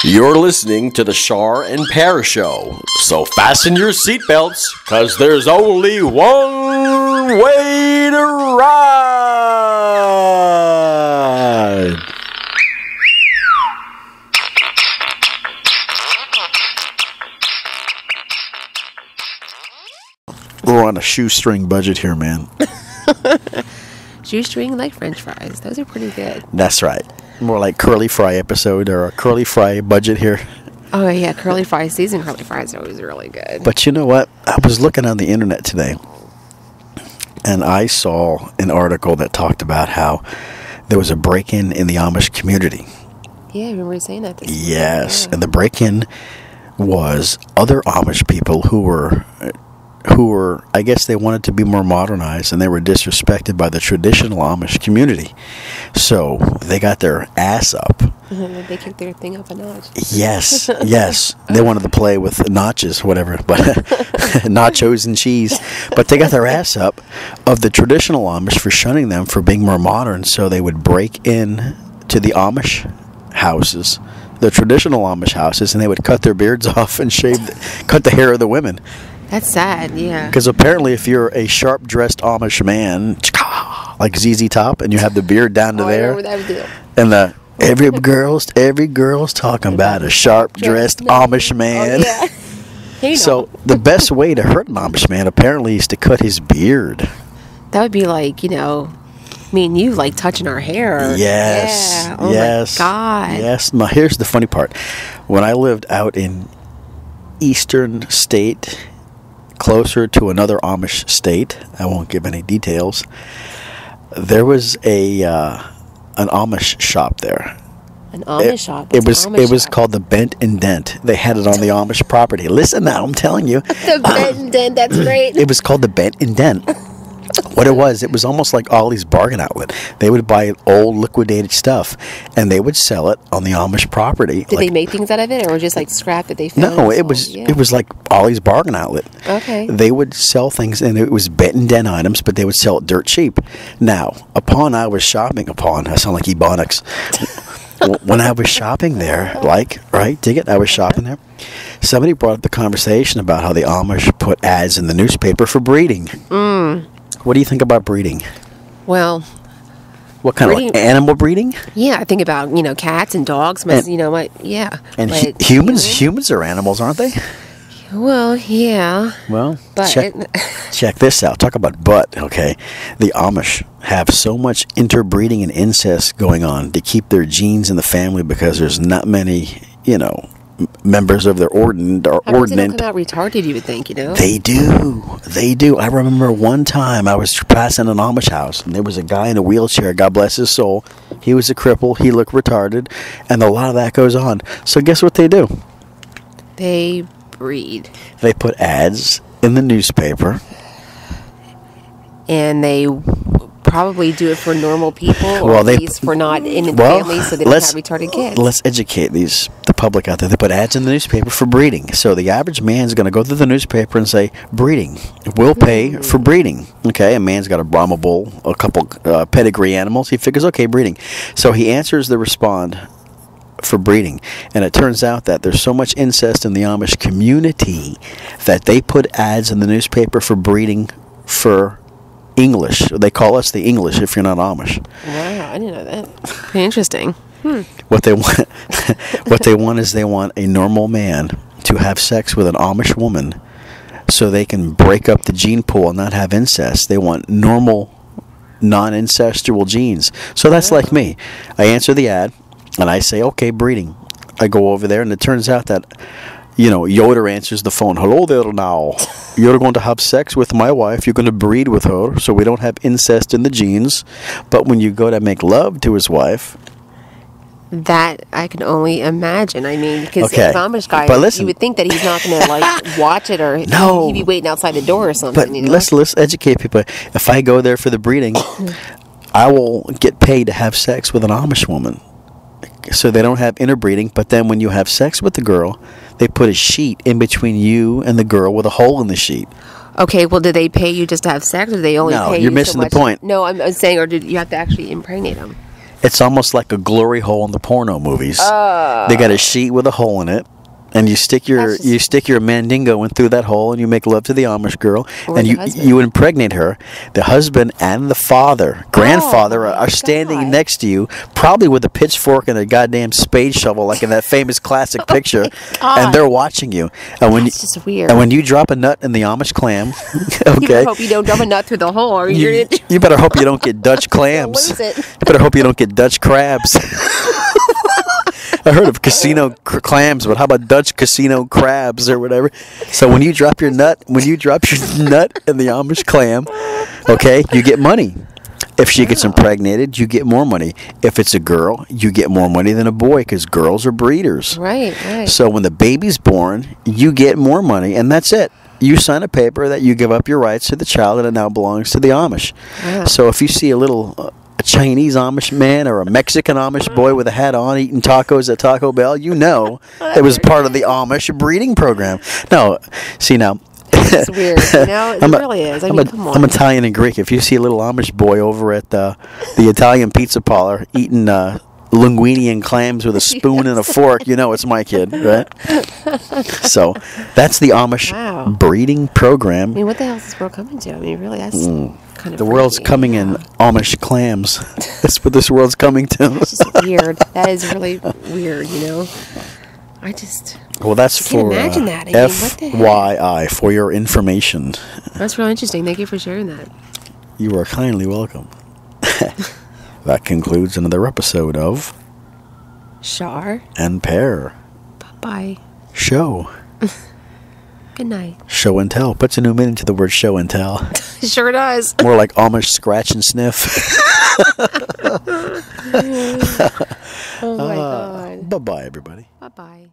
You're listening to the Shar and Par Show, so fasten your seatbelts, because there's only one way to ride. We're on a shoestring budget here, man. Shoestring like French fries. Those are pretty good. That's right. More like curly fry episode or a curly fry budget here. Oh, yeah. Curly fries. Seasoned curly fries are always really good. But you know what? I was looking on the internet today, and I saw an article that talked about how there was a break-in in the Amish community. Yeah, I remember you saying that. Yes. Yeah. And the break-in was other Amish people who were, I guess they wanted to be more modernized, and they were disrespected by the traditional Amish community. So they got their ass up. They kicked their thing up a notch. Yes, yes. They wanted to play with notches, whatever, but nachos and cheese. But they got their ass up of the traditional Amish for shunning them for being more modern, so they would break in to the Amish houses, the traditional Amish houses, and they would cut their beards off and cut the hair of the women. That's sad, yeah. Because apparently if you're a sharp-dressed Amish man, like ZZ Top, and you have the beard down to there, and every girl's talking about a sharp-dressed Amish man. Oh, yeah. So the best way to hurt an Amish man apparently is to cut his beard. That would be like, me and you, like, touching our hair. Yes. Yeah. Oh, yes. my God. Yes. Now, here's the funny part. When I lived out in eastern state, closer to another Amish state, I won't give any details, there was an Amish shop there. An Amish shop? It was called the Bent and Dent. They had it on the Amish property. Listen now, I'm telling you. The Bent and Dent, that's great. It was called the Bent and Dent. What it was almost like Ollie's Bargain Outlet. They would buy old liquidated stuff, and they would sell it on the Amish property. Did they make things out of it, or just like scrap that they found? No, it was like Ollie's Bargain Outlet. Okay. They would sell things, and it was Bent and Dent items, but they would sell it dirt cheap. Now, I sound like Ebonics. When I was shopping there, I was shopping there, somebody brought up the conversation about how the Amish put ads in the newspaper for breeding. What do you think about breeding? Well, what kind of animal breeding? Yeah, I think about cats and dogs. Yeah. And humans are animals, aren't they? Well, yeah. Well, but check this out. Talk about butt. Okay, the Amish have so much interbreeding and incest going on to keep their genes in the family because there's not many, members of their ordinance. They don't come out retarded, you would think, They do. I remember one time I was passing an Amish house, and there was a guy in a wheelchair, God bless his soul. He was a cripple, he looked retarded, and a lot of that goes on. So guess what they do? They breed. They put ads in the newspaper. And they probably do it for normal people, or at least for not in families, so they don't have retarded kids. Let's educate the public out there. They put ads in the newspaper for breeding. So the average man's going to go through the newspaper and say, breeding. We'll pay for breeding. Okay, a man's got a Brahma bull, a couple pedigree animals. He figures, okay, breeding. So he answers the respond for breeding. And it turns out that there's so much incest in the Amish community that they put ads in the newspaper for breeding for English. They call us the English if you're not Amish. Wow, I didn't know that. Pretty interesting. What they want is they want a normal man to have sex with an Amish woman so they can break up the gene pool and not have incest. They want normal, non-incestual genes. So that's like me. I answer the ad and I say, okay, breeding. I go over there and it turns out that Yoder answers the phone. Hello there now. You're going to have sex with my wife. You're going to breed with her so we don't have incest in the genes. But when you go to make love to his wife... That I can only imagine. I mean, because the Amish guy, you would think that he's not going to watch it, or he'd be waiting outside the door or something. But let's educate people. If I go there for the breeding, I will get paid to have sex with an Amish woman. So they don't have interbreeding, but then when you have sex with the girl, they put a sheet in between you and the girl with a hole in the sheet. Okay, well, do they pay you just to have sex, or do they only pay you you're missing so much? the point. No, I'm saying, or do you have to actually impregnate them? It's almost like a glory hole in the porno movies. They got a sheet with a hole in it. And you stick your mandingo in through that hole, and you make love to the Amish girl, and you impregnate her. The husband and the grandfather, are standing next to you, probably with a pitchfork and a goddamn spade shovel, like in that famous classic picture, and they're watching you. And when That's just weird. And when you drop a nut in the Amish clam, okay, you better hope you don't drop a nut through the hole, or you better hope you don't get Dutch clams. Lose it. You better hope you don't get Dutch crabs. I heard of casino clams, but how about Dutch casino crabs or whatever? So when you drop your nut in the Amish clam, okay, you get money. If she gets impregnated, you get more money. If it's a girl, you get more money than a boy because girls are breeders. Right. So when the baby's born, you get more money, and that's it. You sign a paper that you give up your rights to the child, and it now belongs to the Amish. Wow. So if you see a Chinese Amish man or a Mexican Amish boy with a hat on eating tacos at Taco Bell, you know it was part of the Amish breeding program. No, see now. It's weird, you know? It really is. I mean, come on. I'm Italian and Greek. If you see a little Amish boy over at the Italian pizza parlor eating linguine and clams with a spoon and a fork, you know it's my kid, right? So that's the Amish breeding program. I mean, what the hell is this world coming to? I mean, really, that's kind of the world's coming in Amish clams. That's what this world's coming to. That's just weird. That is really weird, you know? Well, that's for imagine that. I mean, FYI, for your information. That's really interesting. Thank you for sharing that. You are kindly welcome. That concludes another episode of Shar and Par. Bye. Show. Good night. Show and tell. Puts a new meaning to the word show and tell. Sure does. More like Amish scratch and sniff. Oh my God. Bye-bye, everybody. Bye-bye.